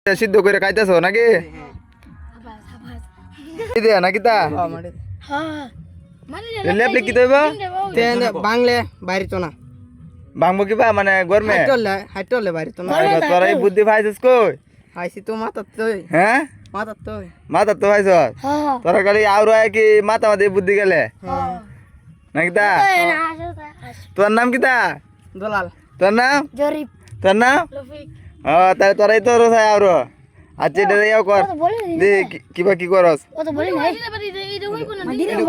সিদ্ধ করে খাইতেছ নাকি নাকি তা লেপলে কি তৈব বাংলে বাইরে তো না বাংবো কিবা মানে গরমে হাইটলে বাইরে তো না তোরা এই বুদ্ধি পাইছিস কই হাইছি তো মাথার তো হ্যাঁ মাথার তো পাইছ তোরা খালি আউর কি মাথা মাথা বুদ্ধি গেলে নাকি তা তোর নাম কিতা দলাল তোর নাম জরিপ তোর নাম তাহলে তোরাই তো রোসাই আউর আচ্ছা এটা ইয়াও কর দে কিবা কি করস ও তো বলি নাই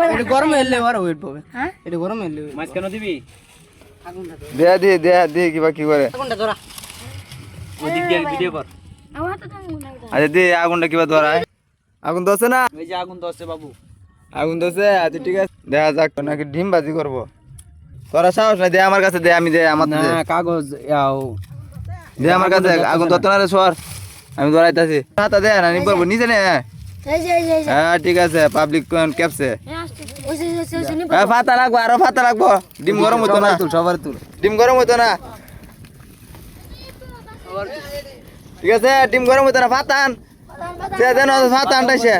এটা গরম হইলে আর ওয়েট পাবে হ্যাঁ এটা গরম হইলে মাছ কেন দিবি দে কিবা কি করে আগুনটা ধরা ওদিক দিয়ে ভিডিও কর আমার তো আচ্ছা দে আগুনটা কিবা ধরায় আগুন ধরছে না ওই যে আগুন ধরছে বাবু আগুন ধরছে আচ্ছা ঠিক আছে দেখা যাক নাকি ডিম বাজি করবো তোরা সাহস না দে আমার কাছে দে আমি দে আমার না কাগজ দে আমার কাছে আগুন ধরতো না রে সর আমি ধরাইতেছি হাতা দে না নি বলবো নিচে নে হ্যাঁ ঠিক আছে পাবলিক ক্যাপসে ফাতা লাগবো আরো ফাতা লাগবো ডিম গরম হতো না সবার তুল ডিম গরম হতো না ঠিক আছে ডিম গরম হতো না ফাতান দেন ফাতান টাইছে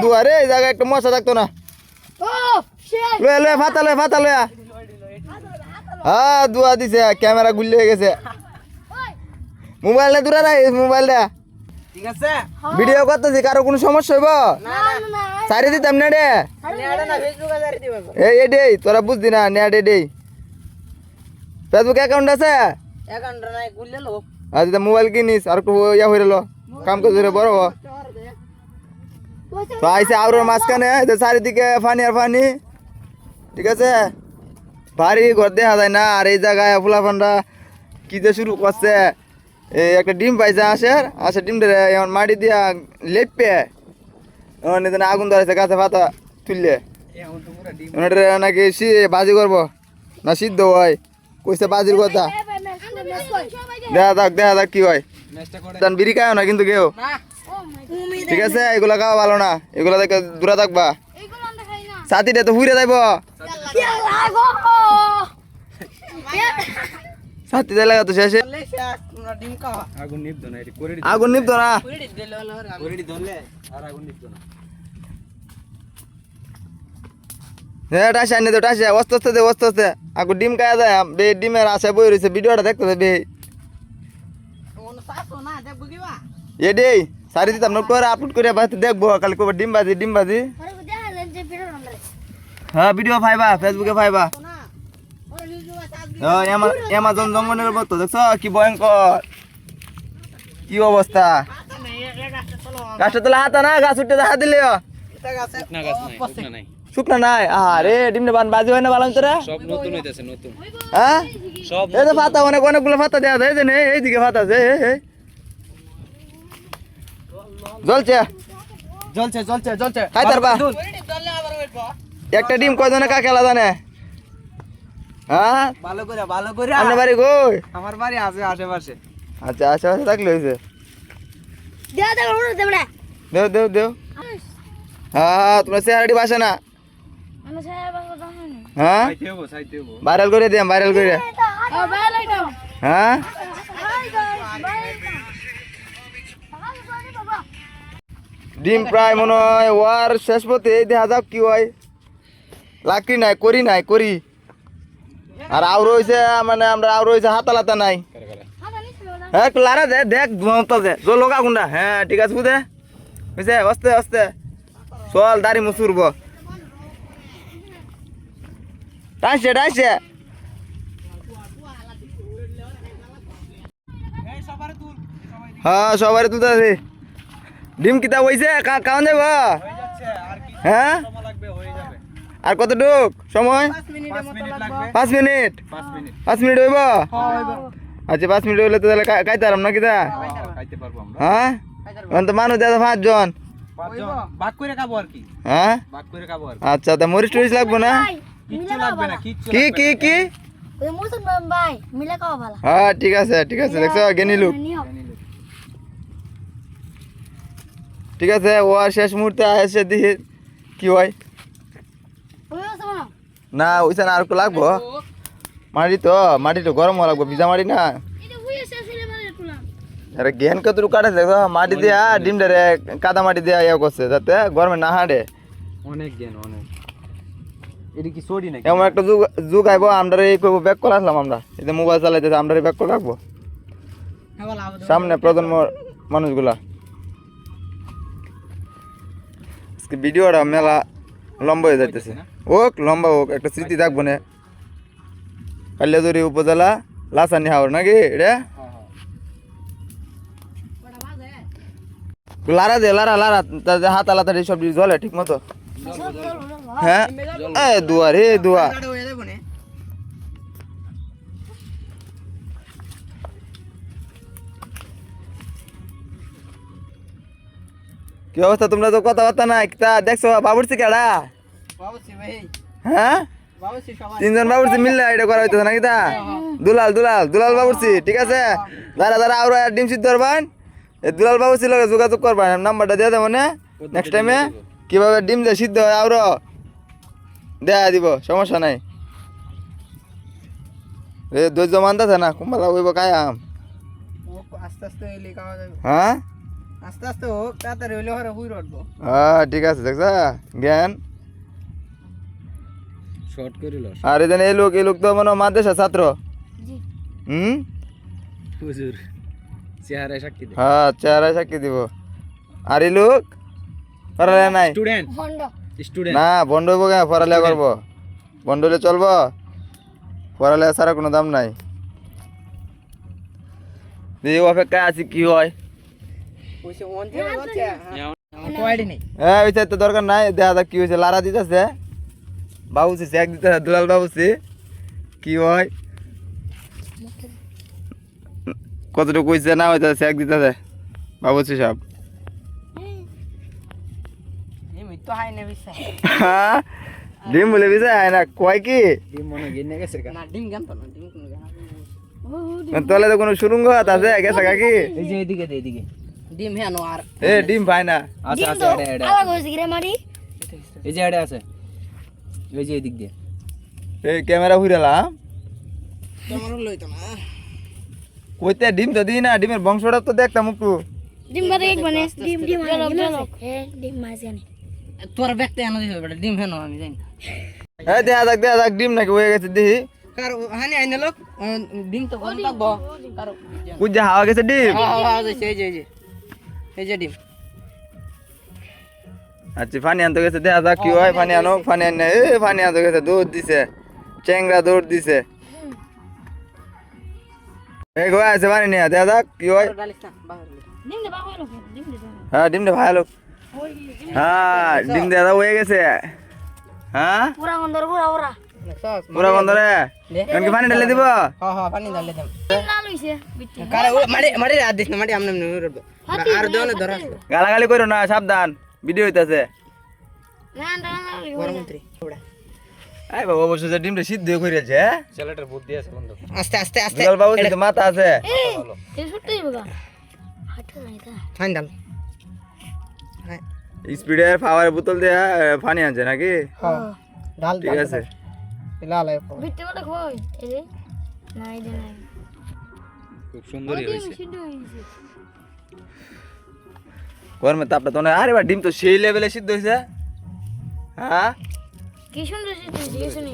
দুয়ারে এই জায়গায় একটা মশা থাকতো না লয়ে ফাতা লয়া হ্যাঁ দুয়া দিছে ক্যামেরা গুলিয়ে গেছে মোবাইলটা দূরে রাখ মোবাইলটা ঠিক আছে ভিডিও করতেছি কারো কোনো সমস্যা হইব সারি দিতাম না রে এই তোরা বুঝদি না নেট এডেই ফেসবুক অ্যাকাউন্ট আছে আচ্ছা মোবাইল কিনিস আর একটু ইয়া হয়ে রলো কাম করে বড় হ তো আইসে আউর মাঝখানে চারিদিকে ফানি আর ফানি ঠিক আছে ভারী ঘর দেখা যায় না আর এই জায়গায় ফুলাফানরা কি যে শুরু করছে এই একটা ডিম পাইছে আসে ডিমটা এমন মাটি দিয়া লেপে এমন আগুন ধরেছে গাছে পাতা তুললে নাকি বাজি করবো না সিদ্ধ হয় কইছে বাজির কথা দেখা যাক কি হয় বিড়ি খাও না কিন্তু কেউ ঠিক আছে এগুলা খাওয়া ভালো না এগুলা দেখে দূরে থাকবা সাথীটা তো হুইরে যাইব সাথী দেয় লাগা তো শেষে আগুন নিবতো না আগুন নিবতো না হ্যাঁ টাসে আনি তো টাসে অস্তে আগুন ডিম খাওয়া যায় বে ডিমের আশায় বই রয়েছে ভিডিওটা দেখতে বে এডেই সারি দিতাম না করে আপলোড করে দেখবো কালি কবে ডিম বাজি হ্যাঁ ভিডিও পাইবা ফেসবুকে পাইবা অ্যামাজন জঙ্গলের মতো দেখছো কি ভয়ঙ্কর কি অবস্থা গাছটা তোলা হাতা না গাছ উঠতে হাত দিলে শুকনা নাই আরে ডিমটা বাজি হয় না ভালো তোরা সব নতুন হইতাছে নতুন হ্যাঁ সব এই তো ফাতা অনেকগুলো ফাতা দেওয়া যায় এইদিকে ফাতা আছে জ্বলছে খাই তারবা একটা ডিম কয়জনে কা খেলা জানে হ্যাঁ ভালো করে আপনার বাড়ি কই আমার বাড়ি আছে আশেপাশে আচ্ছা আশেপাশে থাকলে হয়েছে দেও হ্যাঁ তোমার চেহারাটি বাসে না হ্যাঁ ভাইরাল করে দিয়াম ভাইরাল করে হ্যাঁ ডিম প্রায় মনে হয় ওয়ার শেষ পথে দেখা যাক কি হয় লাকড়ি নাই করি আর আউ রয়েছে মানে আমরা আউ রয়েছে হাতা নাই হ্যাঁ একটু লারা দে দেখ ধোঁয়া দে জল লগা গুন্ডা হ্যাঁ ঠিক আছে বুঝে বুঝছে আস্তে চল দাড়ি মুসুরব টাইছে হ্যাঁ সবারই তুলতে আছে ডিম কিতা হয়েছে কাউন যাব হ্যাঁ আর কতটুক সময় 5 মিনিট 5 মিনিট হইব আচ্ছা 5 মিনিট হইলে তো তাহলে খাইতে পারলাম না কিতা হ্যাঁ তো মানুষ দাদা 5 জন হ্যাঁ আচ্ছা তা মরিচ টরিচ লাগবো না কি হ্যাঁ ঠিক আছে দেখছো জ্ঞানী লোক ঠিক আছে ও আর শেষ মুহূর্তে এসে দিয়ে কি হয় না ওইসা আর লাগবো মাটি তো গরম লাগবো ভিজা মাটি না আরে জ্ঞান কতটুকু কাটাছে দেখো মাটি দিয়া ডিম ধরে কাদা মাটি দিয়া ইয়ে করছে যাতে গরমে না হাঁটে অনেক জ্ঞান অনেক এটা কি সরি নাকি এমন একটা যুগ যুগ আইবো আমরা এই করবো ব্যাক করে আসলাম আমরা এই যে মোবাইল চালাইতেছে আমরা ব্যাক করে রাখবো সামনে প্রজন্ম মানুষগুলা আজকে ভিডিওটা মেলা লম্বা হয়ে যাইতেছে হোক লম্বা হোক একটা স্মৃতি থাকবো না কালিয়াজুরি উপজেলা লাসানি হাওর নাকি এটা লারা দে লারা লারা তাদের হাত আলাদা সব জলে ঠিক মতো হ্যাঁ এ দুয়া রে দুয়া কি অবস্থা তোমরা তো কথাবার্তা নাই তা দেখছো বাবুরছি কেডা হ্যাঁ তিনজন বাবুরছি মিললে এটা করা হইতেছে নাকি তা দুলাল দুলাল দুলাল বাবুরছি ঠিক আছে দাঁড়া দাঁড়া আরো ডিম সিদ্ধ করবেন এই দুলাল বাবুরছি লগে যোগাযোগ করবেন নাম্বারটা দিয়ে দেবো না নেক্সট টাইমে কিভাবে ডিম দিয়ে সিদ্ধ হয় আরো দেয়া দিব সমস্যা নাই এ ধৈর্য মানতেছে না কুম্বালা হইব কায়াম আস্তে আস্তে হইলে খাওয়া যাবে হ্যাঁ আস্তে আস্তে হোক তাড়াতাড়ি হইলে হরে হুই রটবো হ্যাঁ ঠিক আছে দেখছা জ্ঞান শর্ট করে লস আর এই লোক তো মনে হয় মাদ্রাসার ছাত্র হুম হুজুর চেহারায় সাক্ষী দে হ্যাঁ চেহারায় সাক্ষী দিব আর এই লোক পড়ালেখা নাই স্টুডেন্ট স্টুডেন্ট না বন্ধ হইব কেন পড়ালেখা করবো বন্ধ হলে চলবো পড়ালেখা ছাড়া কোনো দাম নাই এই অপেক্ষায় আছি কি হয় কইছে মন থেকে বলছে কোয়াইডি নেই হ্যাঁ ওই তো দরকার নাই দেখা যাক কি হয়েছে লারা দিতেছে বাবুসি চেক দিতেছে দুলাল বাবুসি কি হয় কতটুকু হয়েছে না হইতেছে চেক দিতেছে বাবুসি সব এমনি তো হাই নেবি হ্যাঁ ডিম বলে বিষয় হয় না কয় কি ডিম মনে গেনে গেছে না ডিম গান তো না ডিম কোন গান তলে তো কোনো সুরঙ্গ হাত আছে গেছে কাকি এই যে এদিকে দে এদিকে ডিম হ্যাঁ নো আর এ ডিম পায় না আছে আছে এডা এডা এই যে এডা আছে এই যে এদিক দিয়ে এই ক্যামেরা ঘুরেলা তোমার লইতো না কইতে ডিম তো দিই না ডিমের বংশটা তো দেখতাম একটু ডিম বাদে এক মানে ডিম ডিম জলক হ্যাঁ ডিম মাছ জানি তোর ব্যক্তি আনো দিছ বেটা ডিম হ্যাঁ নো আমি জানি এই দেখা যাক ডিম নাকি হয়ে গেছে দেখি কার হানি আইনে লোক ডিম তো কোন থাকবো কার কুজা হাওয়া গেছে ডিম হ্যাঁ এই যে ডিম আচ্ছা ফানি আনতে গেছে দেখা যাক কি হয় ফানি আনো ফানি আনে এ ফানি আনতে গেছে দৌড় দিছে চেংরা দৌড় দিছে এই গো আছে ফানি নিয়ে দেখা যাক কি হয় ডালিস না বাহির ডিম দে বাবা লোক ডিম দে হ্যাঁ ডিমটা ভালো হ্যাঁ ডিম দেখা হয়ে গেছে হ্যাঁ পুরা গন্ধর পুরা পুরা পুরা বন্ধ রে কি পানি ঢেলে দিব হ্যাঁ পানি ডালে দেব লাল হইছে বিটি কারে মারি মারি রাত দিস না মারি আমনে আমনে রব আর দেও না ধরা গালাগালি করো না সাবধান ভিডিও হইতাছে না না গরমন্ত্রী ওড়া এই বাবা অবশ্য যে ডিমটা সিদ্ধ কইরেছে ছেলেটার বুদ্ধি আছে বন্ধু আস্তে আস্তে আস্তে দুলাল বাবু যে মাথা আছে এই ছুটতেই বগা হাঁটা নাই তা ফাইন ডাল হ্যাঁ স্পিডের পাওয়ার বোতল দিয়ে পানি আনছে নাকি ডাল ঠিক আছে লাল বিটি বলে কই এই যে নাই দে নাই খুব সুন্দরই হইছে সিদ্ধ হইছে গরমে তাপটা তো না আরে বা ডিম তো সেই লেভেলে সিদ্ধ হইছে হ্যাঁ কি সুন্দর সিদ্ধ হইছে শুনি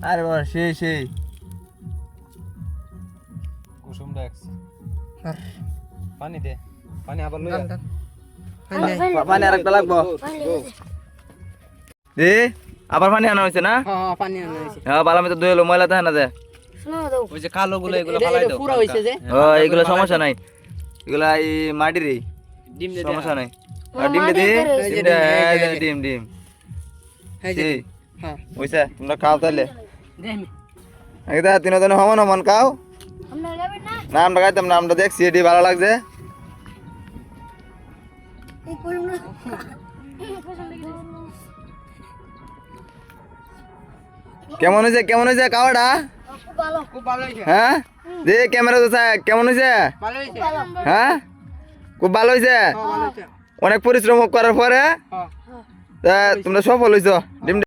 আরে বাবা সেই কুসুম ডাক্স পানি দে পানি আবার লইয়া পানি আরেকটা লাগবো দে আবার পানি আনা হইছে না হ্যাঁ পানি আনা হইছে হ্যাঁ বালামে তো দইলো ময়লা থাকে না দে শুনো দাও ওই যে কালো গুলো এগুলো ফালাই দাও পুরো হইছে যে ও এগুলো সমস্যা নাই এগুলা এই মাটিরই ডিম দে সমস্যা নাই আর ডিম দে ডিম এই যে সেই হ্যাঁ হইছে তোমরা খাও তাহলে দে আমি একটা তিনজন সমান খাও আমরা যাবেন না না আমরা খাইতাম না আমরা দেখছি এটি ভালো লাগছে এই করুন না কেমন হয়েছে খাওয়াটা ভালো খুব ভালো হইছে হ্যাঁ দে ক্যামেরা তো কেমন হয়েছে ভালো হইছে হ্যাঁ খুব ভালো হয়েছে ভালো হইছে অনেক পরিশ্রম করার পরে হ্যাঁ তা তোমরা সফল হয়েছ ডিম